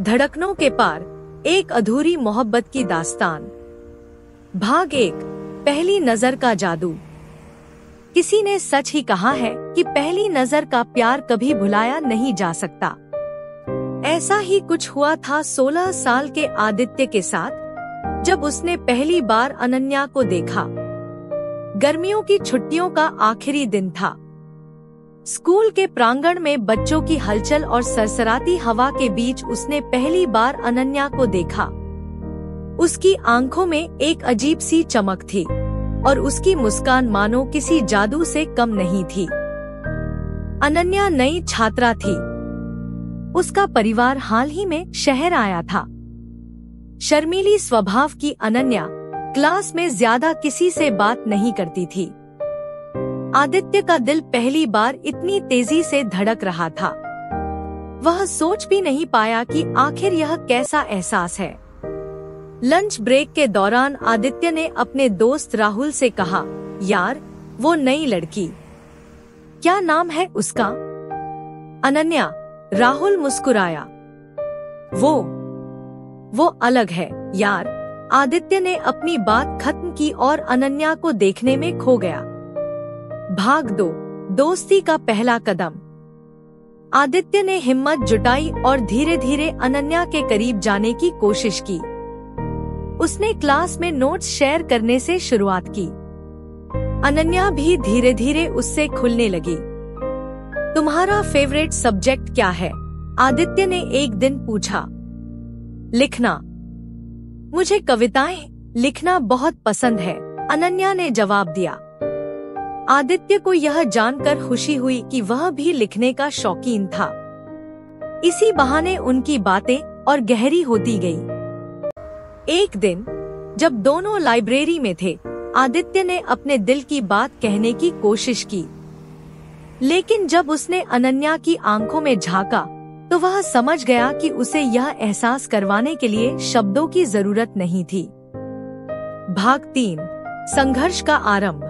धड़कनों के पार, एक अधूरी मोहब्बत की दास्तान। भाग 1, पहली नजर का जादू। किसी ने सच ही कहा है कि पहली नजर का प्यार कभी भुलाया नहीं जा सकता। ऐसा ही कुछ हुआ था 16 साल के आदित्य के साथ, जब उसने पहली बार अनन्या को देखा। गर्मियों की छुट्टियों का आखिरी दिन था। स्कूल के प्रांगण में बच्चों की हलचल और सरसराती हवा के बीच उसने पहली बार अनन्या को देखा। उसकी आंखों में एक अजीब सी चमक थी और उसकी मुस्कान मानो किसी जादू से कम नहीं थी। अनन्या नई छात्रा थी। उसका परिवार हाल ही में शहर आया था। शर्मीली स्वभाव की अनन्या क्लास में ज्यादा किसी से बात नहीं करती थी। आदित्य का दिल पहली बार इतनी तेजी से धड़क रहा था। वह सोच भी नहीं पाया कि आखिर यह कैसा एहसास है। लंच ब्रेक के दौरान आदित्य ने अपने दोस्त राहुल से कहा, यार, वो नई लड़की, क्या नाम है उसका? अनन्या। राहुल मुस्कुराया। वो अलग है यार। आदित्य ने अपनी बात खत्म की और अनन्या को देखने में खो गया। भाग 2, दोस्ती का पहला कदम। आदित्य ने हिम्मत जुटाई और धीरे धीरे अनन्या के करीब जाने की कोशिश की। उसने क्लास में नोट्स शेयर करने से शुरुआत की। अनन्या भी धीरे धीरे उससे खुलने लगी। तुम्हारा फेवरेट सब्जेक्ट क्या है? आदित्य ने एक दिन पूछा। लिखना। मुझे कविताएं लिखना बहुत पसंद है, अनन्या ने जवाब दिया। आदित्य को यह जानकर खुशी हुई कि वह भी लिखने का शौकीन था। इसी बहाने उनकी बातें और गहरी होती गई। एक दिन जब दोनों लाइब्रेरी में थे, आदित्य ने अपने दिल की बात कहने की कोशिश की। लेकिन जब उसने अनन्या की आंखों में झांका, तो वह समझ गया कि उसे यह एहसास करवाने के लिए शब्दों की जरूरत नहीं थी। भाग 3, संघर्ष का आरंभ।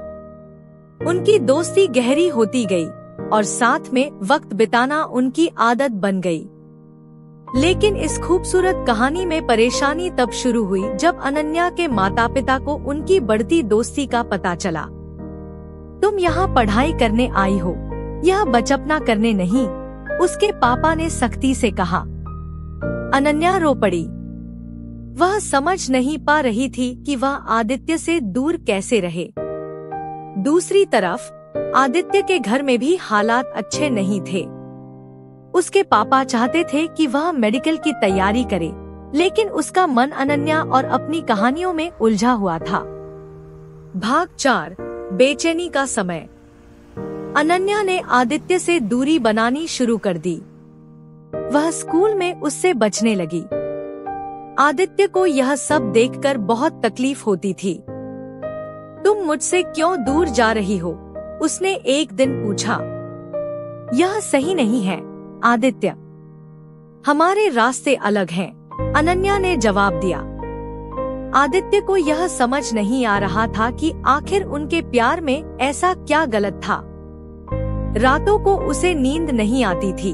उनकी दोस्ती गहरी होती गई और साथ में वक्त बिताना उनकी आदत बन गई। लेकिन इस खूबसूरत कहानी में परेशानी तब शुरू हुई जब अनन्या के माता पिता को उनकी बढ़ती दोस्ती का पता चला। तुम यहाँ पढ़ाई करने आई हो, यह बचपना करने नहीं, उसके पापा ने सख्ती से कहा। अनन्या रो पड़ी। वह समझ नहीं पा रही थी कि वह आदित्य से दूर कैसे रहे। दूसरी तरफ आदित्य के घर में भी हालात अच्छे नहीं थे। उसके पापा चाहते थे कि वह मेडिकल की तैयारी करे, लेकिन उसका मन अनन्या और अपनी कहानियों में उलझा हुआ था। भाग 4, बेचैनी का समय। अनन्या ने आदित्य से दूरी बनानी शुरू कर दी। वह स्कूल में उससे बचने लगी। आदित्य को यह सब देखकर बहुत तकलीफ होती थी। तुम मुझसे क्यों दूर जा रही हो? उसने एक दिन पूछा। यह सही नहीं है आदित्य, हमारे रास्ते अलग हैं, अनन्या ने जवाब दिया। आदित्य को यह समझ नहीं आ रहा था कि आखिर उनके प्यार में ऐसा क्या गलत था। रातों को उसे नींद नहीं आती थी।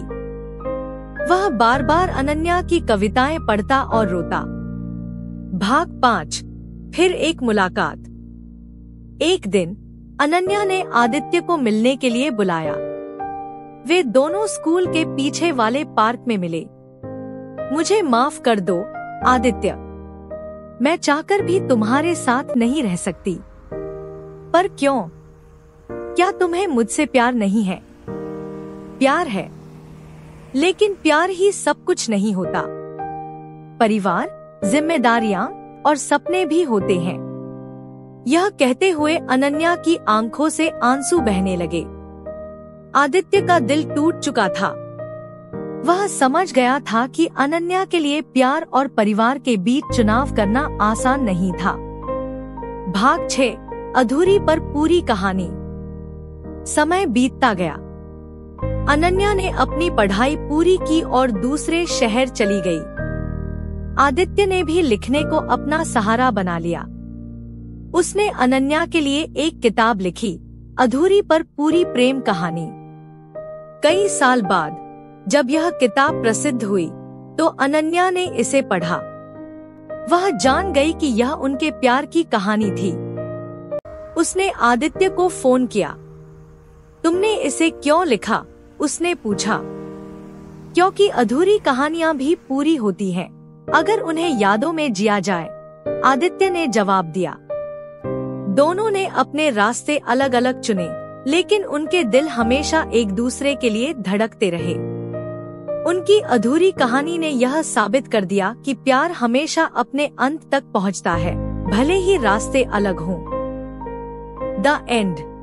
वह बार बार अनन्या की कविताएं पढ़ता और रोता। भाग 5, फिर एक मुलाकात। एक दिन अनन्या ने आदित्य को मिलने के लिए बुलाया। वे दोनों स्कूल के पीछे वाले पार्क में मिले। मुझे माफ कर दो आदित्य, मैं चाहकर भी तुम्हारे साथ नहीं रह सकती। पर क्यों? क्या तुम्हें मुझसे प्यार नहीं है? प्यार है, लेकिन प्यार ही सब कुछ नहीं होता। परिवार, जिम्मेदारियां और सपने भी होते हैं। यह कहते हुए अनन्या की आंखों से आंसू बहने लगे। आदित्य का दिल टूट चुका था। वह समझ गया था कि अनन्या के लिए प्यार और परिवार के बीच चुनाव करना आसान नहीं था। भाग 6, अधूरी पर पूरी कहानी। समय बीतता गया। अनन्या ने अपनी पढ़ाई पूरी की और दूसरे शहर चली गई। आदित्य ने भी लिखने को अपना सहारा बना लिया। उसने अनन्या के लिए एक किताब लिखी, अधूरी पर पूरी प्रेम कहानी। कई साल बाद जब यह किताब प्रसिद्ध हुई, तो अनन्या ने इसे पढ़ा। वह जान गई कि यह उनके प्यार की कहानी थी। उसने आदित्य को फोन किया। तुमने इसे क्यों लिखा? उसने पूछा। क्योंकि अधूरी कहानियां भी पूरी होती हैं, अगर उन्हें यादों में जिया जाए, आदित्य ने जवाब दिया। दोनों ने अपने रास्ते अलग अलग चुने, लेकिन उनके दिल हमेशा एक दूसरे के लिए धड़कते रहे। उनकी अधूरी कहानी ने यह साबित कर दिया कि प्यार हमेशा अपने अंत तक पहुंचता है, भले ही रास्ते अलग हों। The end.